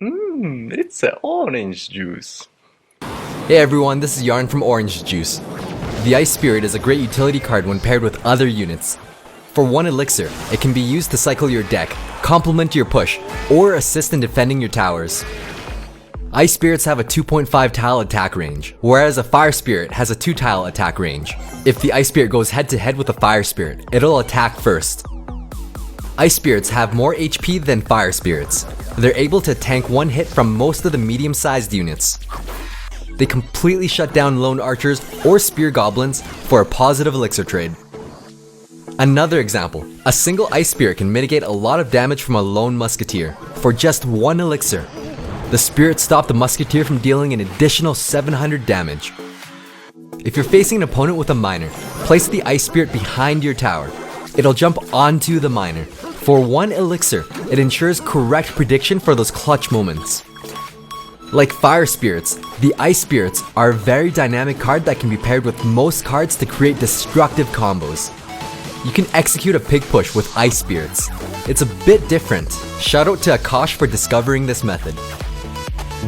It's an orange juice. Hey everyone, this is Yarn from Orange Juice. The Ice Spirit is a great utility card when paired with other units. For 1 elixir, it can be used to cycle your deck, complement your push, or assist in defending your towers. Ice Spirits have a 2.5 tile attack range, whereas a Fire Spirit has a 2 tile attack range. If the Ice Spirit goes head to head with a Fire Spirit, it'll attack first. Ice Spirits have more HP than Fire Spirits. They're able to tank 1 hit from most of the medium-sized units. They completely shut down lone archers or spear goblins for a positive elixir trade. Another example, a single Ice Spirit can mitigate a lot of damage from a lone musketeer for just 1 elixir. The spirit stopped the musketeer from dealing an additional 700 damage. If you're facing an opponent with a miner, place the Ice Spirit behind your tower. It'll jump onto the miner. For 1 elixir, it ensures correct prediction for those clutch moments. Like Fire Spirits, the Ice Spirits are a very dynamic card that can be paired with most cards to create destructive combos. You can execute a pig push with Ice Spirits. It's a bit different. Shout out to Akash for discovering this method.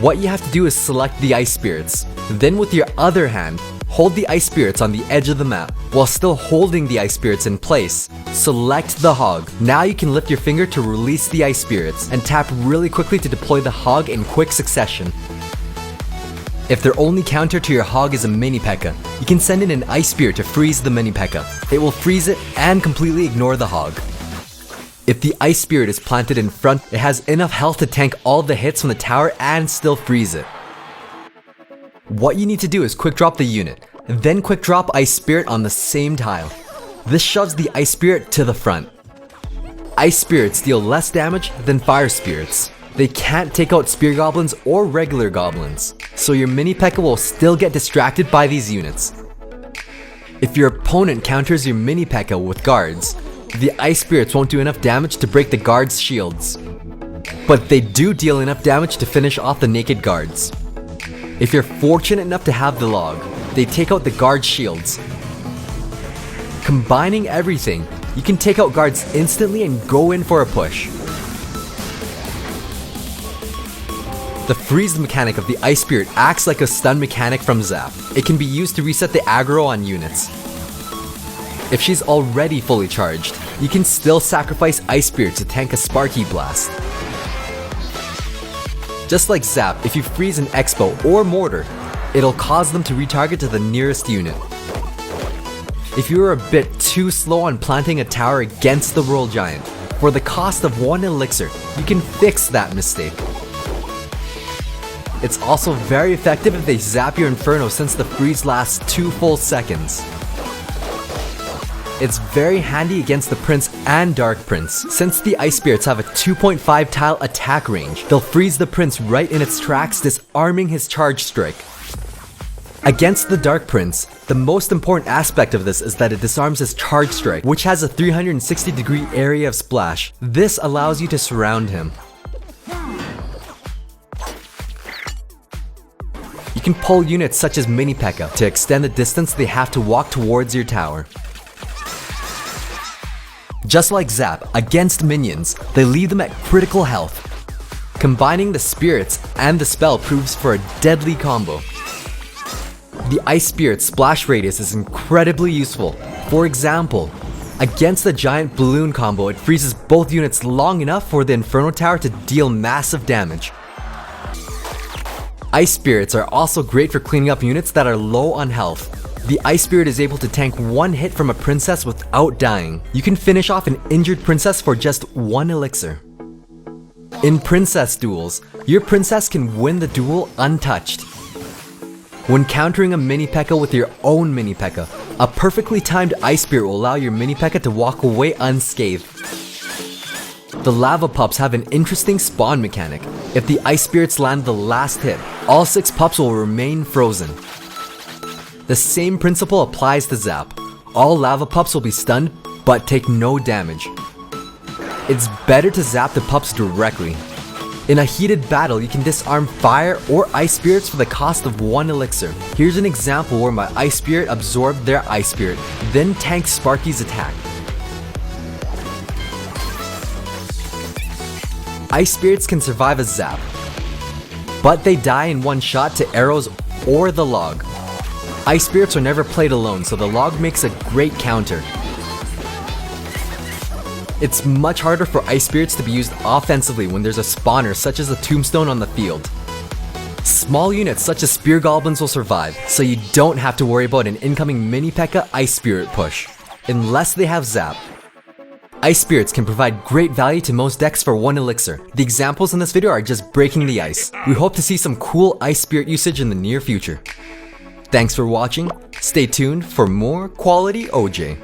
What you have to do is select the Ice Spirits. Then with your other hand, hold the Ice Spirits on the edge of the map while still holding the Ice Spirits in place. Select the Hog. Now you can lift your finger to release the Ice Spirits and tap really quickly to deploy the Hog in quick succession. If their only counter to your Hog is a Mini P.E.K.K.A, you can send in an Ice Spirit to freeze the Mini P.E.K.K.A. It will freeze it and completely ignore the Hog. If the Ice Spirit is planted in front, it has enough health to tank all the hits from the tower and still freeze it. What you need to do is quick drop the unit, then quick drop Ice Spirit on the same tile. This shoves the Ice Spirit to the front. Ice Spirits deal less damage than Fire Spirits. They can't take out spear goblins or regular goblins, so your mini P.E.K.K.A will still get distracted by these units. If your opponent counters your mini P.E.K.K.A with guards, the Ice Spirits won't do enough damage to break the guards' shields. But they do deal enough damage to finish off the naked guards. If you're fortunate enough to have the log, they take out the guard shields. Combining everything, you can take out guards instantly and go in for a push. The freeze mechanic of the Ice Spirit acts like a stun mechanic from Zap. It can be used to reset the aggro on units. If she's already fully charged, you can still sacrifice Ice Spirit to tank a Sparky Blast. Just like Zap, if you freeze an Expo or Mortar, it'll cause them to retarget to the nearest unit. If you are a bit too slow on planting a tower against the Royal Giant, for the cost of 1 elixir, you can fix that mistake. It's also very effective if they zap your Inferno since the freeze lasts 2 full seconds. It's very handy against the Prince and Dark Prince. Since the Ice Spirits have a 2.5 tile attack range, they'll freeze the Prince right in its tracks, disarming his charge strike. Against the Dark Prince, the most important aspect of this is that it disarms his charge strike, which has a 360-degree area of splash. This allows you to surround him. You can pull units such as Mini P.E.K.K.A to extend the distance they have to walk towards your tower. Just like Zap, against minions, they leave them at critical health. Combining the spirits and the spell proves for a deadly combo. The Ice Spirit splash radius is incredibly useful. For example, against the giant balloon combo, it freezes both units long enough for the Inferno Tower to deal massive damage. Ice Spirits are also great for cleaning up units that are low on health. The Ice Spirit is able to tank 1 hit from a princess without dying. You can finish off an injured princess for just 1 elixir. In princess duels, your princess can win the duel untouched. When countering a Mini P.E.K.K.A with your own Mini P.E.K.K.A, a perfectly timed Ice Spirit will allow your Mini P.E.K.K.A to walk away unscathed. The Lava Pups have an interesting spawn mechanic. If the Ice Spirits land the last hit, all 6 pups will remain frozen. The same principle applies to Zap. All Lava Pups will be stunned, but take no damage. It's better to zap the pups directly. In a heated battle, you can disarm fire or Ice Spirits for the cost of 1 elixir. Here's an example where my Ice Spirit absorbed their Ice Spirit, then tanked Sparky's attack. Ice Spirits can survive a zap. but they die in one shot to arrows or the log. Ice Spirits are never played alone, so the log makes a great counter. It's much harder for Ice Spirits to be used offensively when there's a spawner such as a tombstone on the field. Small units such as Spear Goblins will survive, so you don't have to worry about an incoming Mini P.E.K.K.A Ice Spirit push, unless they have Zap. Ice Spirits can provide great value to most decks for 1 elixir. The examples in this video are just breaking the ice. We hope to see some cool Ice Spirit usage in the near future. Thanks for watching. Stay tuned for more quality OJ.